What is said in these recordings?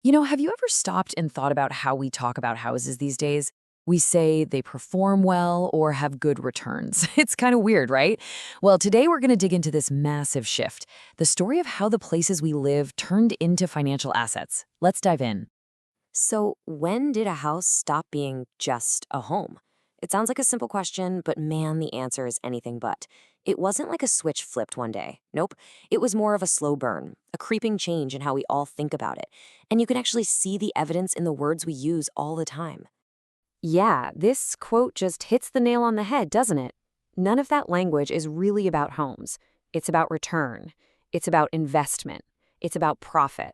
Have you ever stopped and thought about how we talk about houses these days? We say they perform well or have good returns. It's kind of weird, right? Well, today we're going to dig into this massive shift, the story of how the places we live turned into financial assets. Let's dive in. So, when did a house stop being just a home? It sounds like a simple question, but man, the answer is anything but. It wasn't like a switch flipped one day. Nope. It was more of a slow burn, a creeping change in how we all think about it. And you can actually see the evidence in the words we use all the time. Yeah, this quote just hits the nail on the head, doesn't it? None of that language is really about homes. It's about return. It's about investment. It's about profit.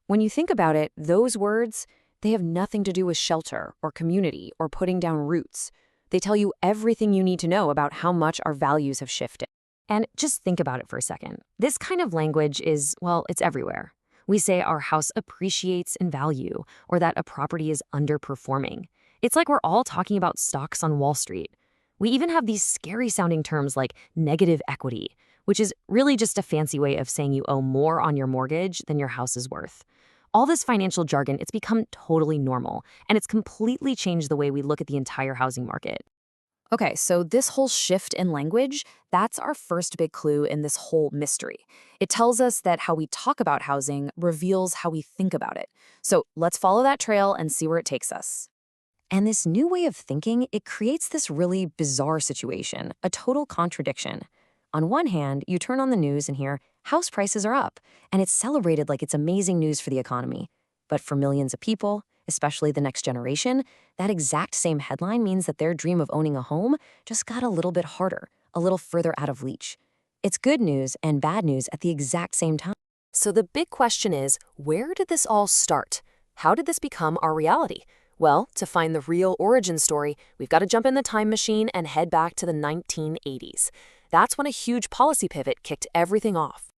When you think about it, those words, they have nothing to do with shelter or community or putting down roots. They tell you everything you need to know about how much our values have shifted. And just think about it for a second. This kind of language is, well, it's everywhere. We say our house appreciates in value or that a property is underperforming. It's like we're all talking about stocks on Wall Street. We even have these scary sounding terms like negative equity, which is really just a fancy way of saying you owe more on your mortgage than your house is worth. All this financial jargon, it's become totally normal, and it's completely changed the way we look at the entire housing market. Okay, so this whole shift in language, that's our first big clue in this whole mystery. It tells us that how we talk about housing reveals how we think about it. So let's follow that trail and see where it takes us. And this new way of thinking, it creates this really bizarre situation, a total contradiction. On one hand, you turn on the news and hear house prices are up, and it's celebrated like it's amazing news for the economy. But for millions of people, especially the next generation, that exact same headline means that their dream of owning a home just got a little bit harder, a little further out of reach. It's good news and bad news at the exact same time. So the big question is, where did this all start? How did this become our reality? Well, to find the real origin story, we've got to jump in the time machine and head back to the 1980s. That's when a huge policy pivot kicked everything off.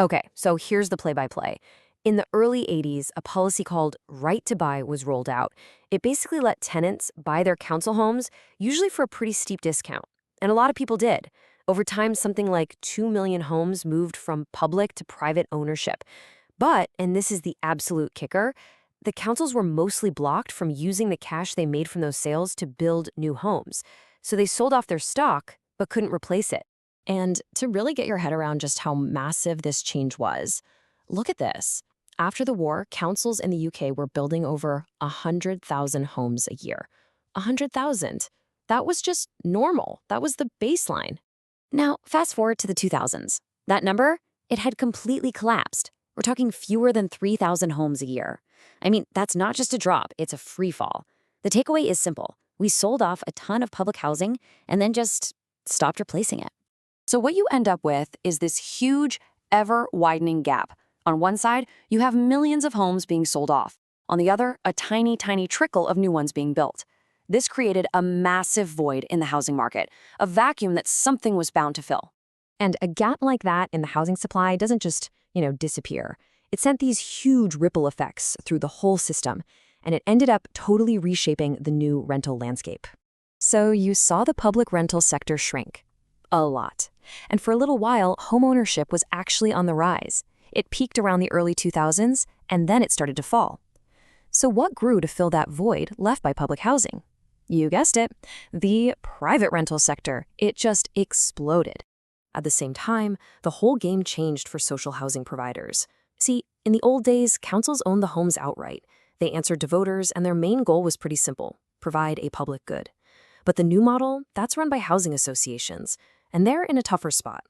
Okay, so here's the play-by-play. In the early 80s, a policy called Right to Buy was rolled out. It basically let tenants buy their council homes, usually for a pretty steep discount. And a lot of people did. Over time, something like 2 million homes moved from public to private ownership. But, and this is the absolute kicker, the councils were mostly blocked from using the cash they made from those sales to build new homes. So they sold off their stock, but couldn't replace it. And to really get your head around just how massive this change was, look at this. After the war, councils in the UK were building over 100,000 homes a year. 100,000. That was just normal. That was the baseline. Now, fast forward to the 2000s. That number, it had completely collapsed. We're talking fewer than 3,000 homes a year. I mean, that's not just a drop, it's a free fall. The takeaway is simple. We sold off a ton of public housing and then just stopped replacing it. So what you end up with is this huge, ever-widening gap. On one side, you have millions of homes being sold off. On the other, a tiny, tiny trickle of new ones being built. This created a massive void in the housing market, a vacuum that something was bound to fill. And a gap like that in the housing supply doesn't just, disappear. It sent these huge ripple effects through the whole system, and it ended up totally reshaping the new rental landscape. So you saw the public rental sector shrink. A lot. And for a little while, homeownership was actually on the rise. It peaked around the early 2000s, and then it started to fall. So what grew to fill that void left by public housing? You guessed it, the private rental sector. It just exploded. At the same time, the whole game changed for social housing providers. See, in the old days, councils owned the homes outright. They answered to voters, and their main goal was pretty simple: provide a public good. But the new model, that's run by housing associations, and they're in a tougher spot.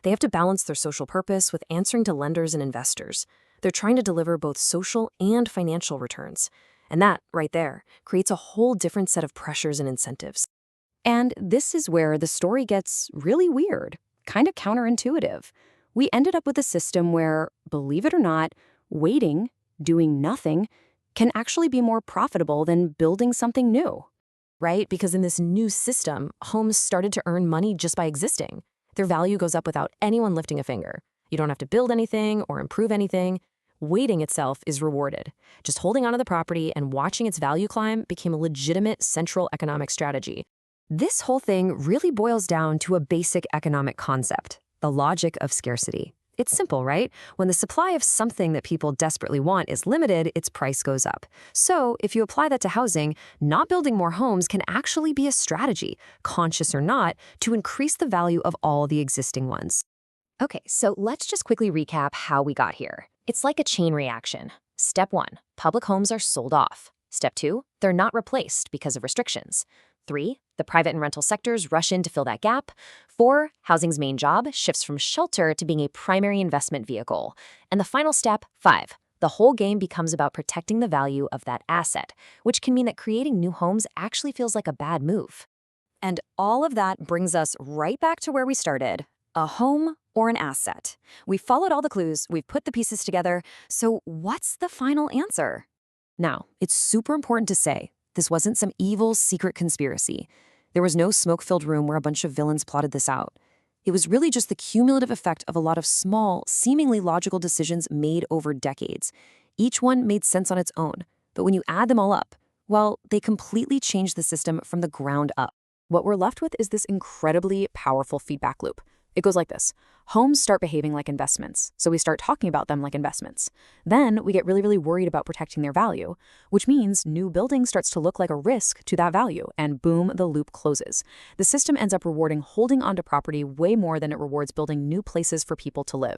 They have to balance their social purpose with answering to lenders and investors. They're trying to deliver both social and financial returns. And that, right there, creates a whole different set of pressures and incentives. And this is where the story gets really weird, kind of counterintuitive. We ended up with a system where, believe it or not, waiting, doing nothing, can actually be more profitable than building something new. Right? Because in this new system, homes started to earn money just by existing. Their value goes up without anyone lifting a finger. You don't have to build anything or improve anything. Waiting itself is rewarded. Just holding onto the property and watching its value climb became a legitimate central economic strategy. This whole thing really boils down to a basic economic concept, the logic of scarcity. It's simple, right? When the supply of something that people desperately want is limited, its price goes up. So, if you apply that to housing, not building more homes can actually be a strategy, conscious or not, to increase the value of all the existing ones. Okay, so let's just quickly recap how we got here. It's like a chain reaction. Step 1, public homes are sold off. Step 2, they're not replaced because of restrictions. 3, the private and rental sectors rush in to fill that gap. 4, housing's main job shifts from shelter to being a primary investment vehicle. And the final step, 5, the whole game becomes about protecting the value of that asset, which can mean that creating new homes actually feels like a bad move. And all of that brings us right back to where we started. A home or an asset. We've followed all the clues, we've put the pieces together, so what's the final answer? Now, it's super important to say, this wasn't some evil secret conspiracy. There was no smoke-filled room where a bunch of villains plotted this out. It was really just the cumulative effect of a lot of small, seemingly logical decisions made over decades. Each one made sense on its own, but when you add them all up, well, they completely changed the system from the ground up. What we're left with is this incredibly powerful feedback loop. It goes like this. Homes start behaving like investments, so we start talking about them like investments. Then we get really worried about protecting their value, which means new building starts to look like a risk to that value, and boom, the loop closes. The system ends up rewarding holding onto property way more than it rewards building new places for people to live.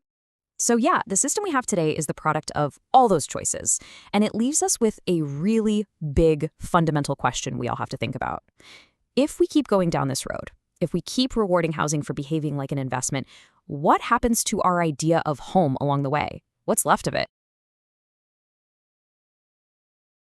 So yeah, the system we have today is the product of all those choices, and it leaves us with a really big fundamental question we all have to think about. If we keep going down this road, if we keep rewarding housing for behaving like an investment, what happens to our idea of home along the way? What's left of it?